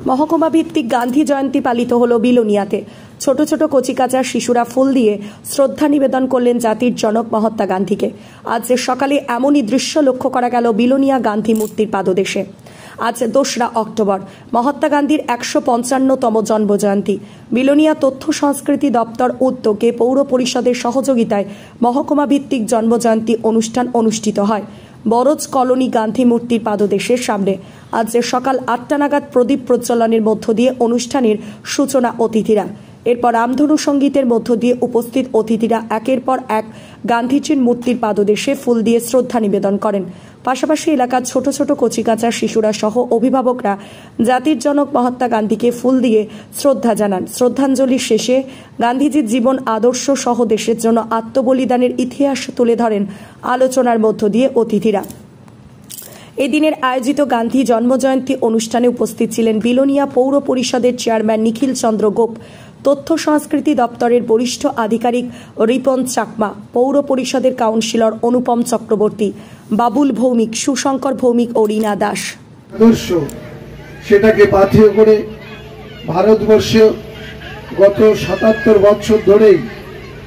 মহকুমা ভিত্তিক গান্ধী জয়ন্তী পালিত হলো বিলোনিয়াতে। ছোট ছোট কচিকাঁচা শিশুরা ফুল দিয়ে শ্রদ্ধা নিবেদন করলেন জাতির জনক মহাত্মা গান্ধীকে। আজ সকালে এমনই দৃশ্য লক্ষ্য করা গেল বিলোনিয়া গান্ধী মূর্তির পাদদেশে। আজ ২রা অক্টোবর মহাত্মা গান্ধীর ১৫৫তম জন্মজয়ন্তী। বিলোনিয়া তথ্য সংস্কৃতি দপ্তর উদ্যোগে পৌর পরিষদের সহযোগিতায় মহকুমা ভিত্তিক জন্মজয়ন্তী অনুষ্ঠান অনুষ্ঠিত হয় বরজ কলোনি গান্ধী মূর্তির পাদদেশের সামনে। আজ সকাল ৮টা নাগাদ প্রদীপ প্রজ্বলনের মধ্য দিয়ে অনুষ্ঠানের সূচনা অতিথিরা। এরপর রামধনু সঙ্গীতের মধ্য দিয়ে উপস্থিত অতিথিরা একের পর এক গান্ধীজির মূর্তির পাদদেশে ফুল দিয়ে শ্রদ্ধা নিবেদন করেন। পাশাপাশি এলাকার ছোট ছোট কচিকাঁচা শিশুরা সহ অভিভাবকরা জাতির জনক মহাত্মা গান্ধীকে ফুল দিয়ে শ্রদ্ধা জানান। শ্রদ্ধাঞ্জলি শেষে গান্ধীজির জীবন আদর্শ সহ দেশের জন্য আত্মবলিদানের ইতিহাস তুলে ধরেন আলোচনার মধ্য দিয়ে অতিথিরা। এদিনের আয়োজিত গান্ধী জন্মজয়ন্তী অনুষ্ঠানে উপস্থিত ছিলেন বিলোনিয়া পৌর পরিষদের চেয়ারম্যান নিখিল চন্দ্র গোপ, তথ্য সংস্কৃতি দপ্তরের বরিষ্ঠ আধিকারিক রিপন চাকমা, পৌর পরিষদের কাউন্সিলর অনুপম চক্রবর্তী, বাবুল ভৌমিক, সুশঙ্কর ভৌমিক ও রীনা দাস। আদর্শ সেটাকে পাথেয় করে ভারতবর্ষে গত ৭৭ বছর ধরেই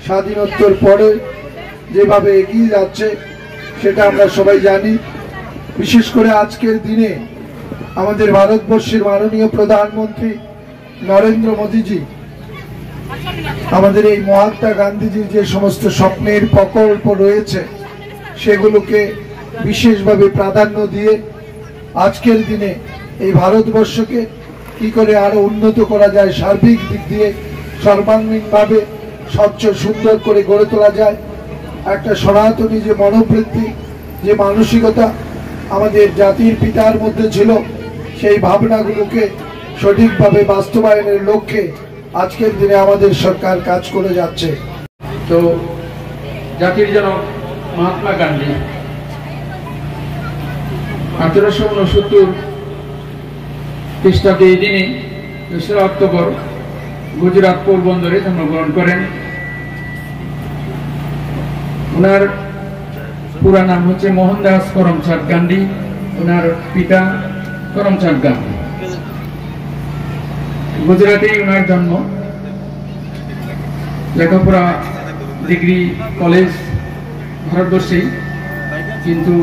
স্বাধীনোত্তর পরে যেভাবে এগিয়ে যাচ্ছে সেটা আমরা সবাই জানি। বিশেষ করে আজকের দিনে আমাদের ভারতবর্ষের মাননীয় প্রধানমন্ত্রী নরেন্দ্র মোদীজি আমাদের এই মহাত্মা গান্ধীজির যে সমস্ত স্বপ্নের প্রকল্প রয়েছে সেগুলোকে বিশেষভাবে প্রাধান্য দিয়ে আজকের দিনে এই ভারতবর্ষকে কি করে আরো উন্নত করা যায়, সার্বিক দিক দিয়ে সর্বাঙ্গীনভাবে স্বচ্ছ সুন্দর করে গড়ে তোলা যায়, একটা সনাতনী যে মনোবৃত্তি, যে মানসিকতা আমাদের জাতির পিতার মধ্যে ছিল, সেই ভাবনাগুলোকে সঠিকভাবে বাস্তবায়নের লক্ষ্যে আজকের দিনে আমাদের সরকার কাজ করে যাচ্ছে। তো জাতির জনক মহাত্মা গান্ধী ১৮৬৯ খ্রিস্টাব্দে এই দিনে ২রা অক্টোবর গুজরাট পোরবন্দরে জন্মগ্রহণ করেন। ওনার পুরা নাম হচ্ছে মোহনদাস করমচাঁদ গান্ধী, ওনার পিতা করমচাঁদ গান্ধী। গুজরাটেই ওনার জন্ম, লেখাপড়া ডিগ্রি কলেজ ভারতবর্ষেই, কিন্তু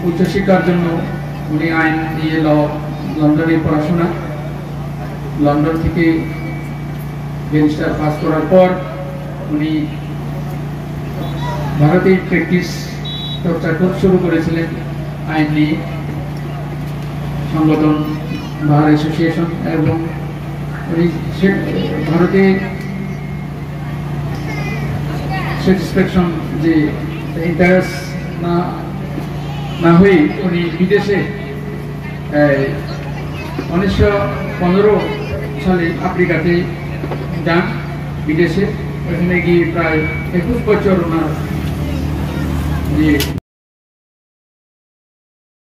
উচ্চশিক্ষার জন্য উনি আইন নিয়ে লন্ডনে পড়াশোনা, লন্ডন থেকে ব্যারিস্টার পাস করার পর উনি ভারতেই প্র্যাকটিস চর্চা শুরু করেছিলেন আইন নিয়ে, সংগঠন বার অ্যাসোসিয়েশন, এবং উনি ভারতে স্যাটিসফ্যাকশন যে ইন্টারেস্ট না হয়ে উনি বিদেশে ১৯১৫ সালে আফ্রিকাতে যান বিদেশে। ওখানে গিয়ে প্রায় ২১ বছর ওনার